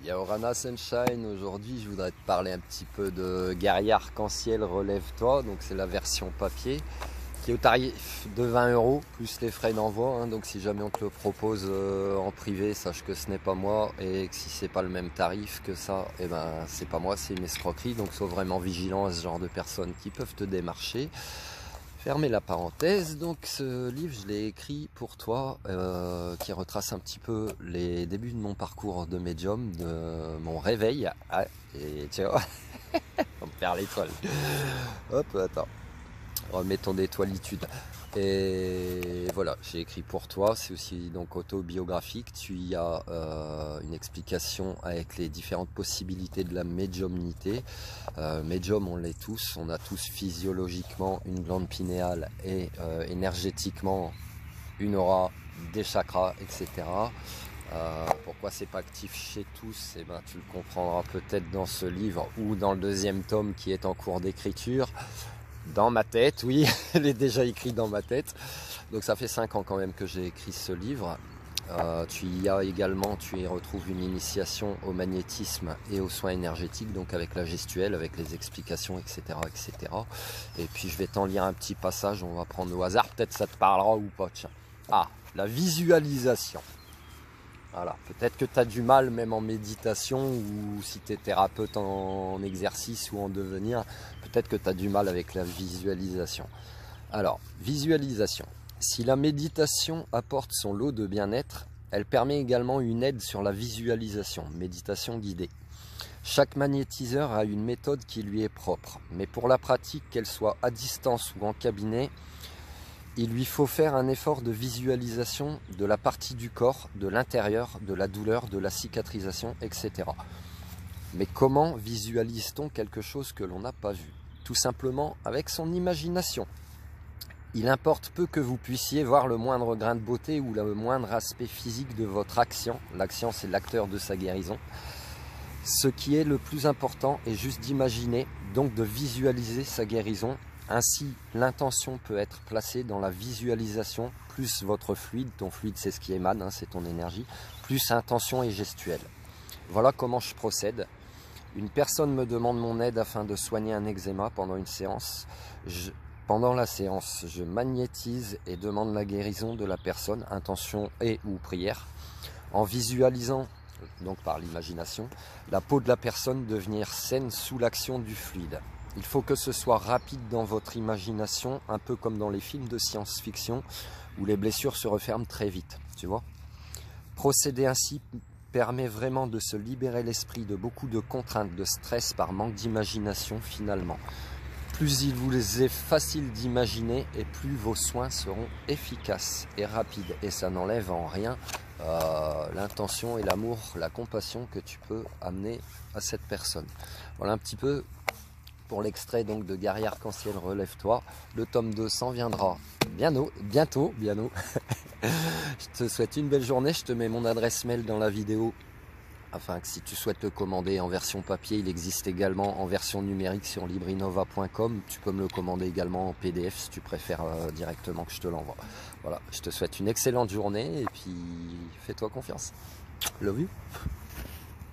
Yaorana Sunshine, aujourd'hui je voudrais te parler un petit peu de Guerrier Arc-en-Ciel Relève-toi, donc c'est la version papier qui est au tarif de 20 € plus les frais d'envoi, donc si jamais on te le propose en privé, sache que ce n'est pas moi et que si c'est pas le même tarif que ça, et ben c'est pas moi, c'est une escroquerie, donc sois vraiment vigilant à ce genre de personnes qui peuvent te démarcher. Fermez la parenthèse, donc ce livre je l'ai écrit pour toi, qui retrace un petit peu les débuts de mon parcours de médium, de mon réveil, et tu vois, on perd l'étoile, hop, attends, remets ton étoilitude, et voilà, j'ai écrit pour toi, c'est aussi donc autobiographique, tu y as une explication avec les différentes possibilités de la médiumnité. Médium, on l'est tous, on a tous physiologiquement une glande pinéale et énergétiquement une aura, des chakras, etc. Pourquoi c'est pas actif chez tous, et ben, tu le comprendras peut-être dans ce livre ou dans le deuxième tome qui est en cours d'écriture. Dans ma tête, oui, elle est déjà écrite dans ma tête. Donc ça fait 5 ans quand même que j'ai écrit ce livre. Tu y retrouves une initiation au magnétisme et aux soins énergétiques, donc avec la gestuelle, avec les explications, etc., etc. Et puis je vais t'en lire un petit passage, on va prendre au hasard, peut-être ça te parlera ou pas. Tiens. Ah, la visualisation. Voilà, peut-être que tu as du mal même en méditation, ou si tu es thérapeute en exercice ou en devenir, peut-être que tu as du mal avec la visualisation. Alors, visualisation. Si la méditation apporte son lot de bien-être, elle permet également une aide sur la visualisation, méditation guidée. Chaque magnétiseur a une méthode qui lui est propre, mais pour la pratique, qu'elle soit à distance ou en cabinet, il lui faut faire un effort de visualisation de la partie du corps, de l'intérieur, de la douleur, de la cicatrisation, etc. Mais comment visualise-t-on quelque chose que l'on n'a pas vu? Tout simplement avec son imagination. Il importe peu que vous puissiez voir le moindre grain de beauté ou le moindre aspect physique de votre action. L'action, c'est l'acteur de sa guérison. Ce qui est le plus important est juste d'imaginer, donc de visualiser sa guérison. Ainsi, l'intention peut être placée dans la visualisation, plus votre fluide, ton fluide c'est ce qui émane, c'est ton énergie, plus intention et gestuelle. Voilà comment je procède. Une personne me demande mon aide afin de soigner un eczéma pendant une séance. Pendant la séance, je magnétise et demande la guérison de la personne, intention et ou prière, en visualisant, donc par l'imagination, la peau de la personne devenir saine sous l'action du fluide. Il faut que ce soit rapide dans votre imagination, un peu comme dans les films de science-fiction, où les blessures se referment très vite, tu vois. Procéder ainsi permet vraiment de se libérer l'esprit de beaucoup de contraintes, de stress par manque d'imagination finalement. Plus il vous est facile d'imaginer et plus vos soins seront efficaces et rapides. Et ça n'enlève en rien l'intention et l'amour, la compassion que tu peux amener à cette personne. Voilà un petit peu pour l'extrait donc de Guerrier Arc-en-Ciel Relève-toi. Le tome 200 viendra bientôt. Je te souhaite une belle journée. Je te mets mon adresse mail dans la vidéo, afin que si tu souhaites le commander en version papier, il existe également en version numérique sur librinova.com. Tu peux me le commander également en PDF si tu préfères directement que je te l'envoie. Voilà, je te souhaite une excellente journée et puis fais-toi confiance. Love you.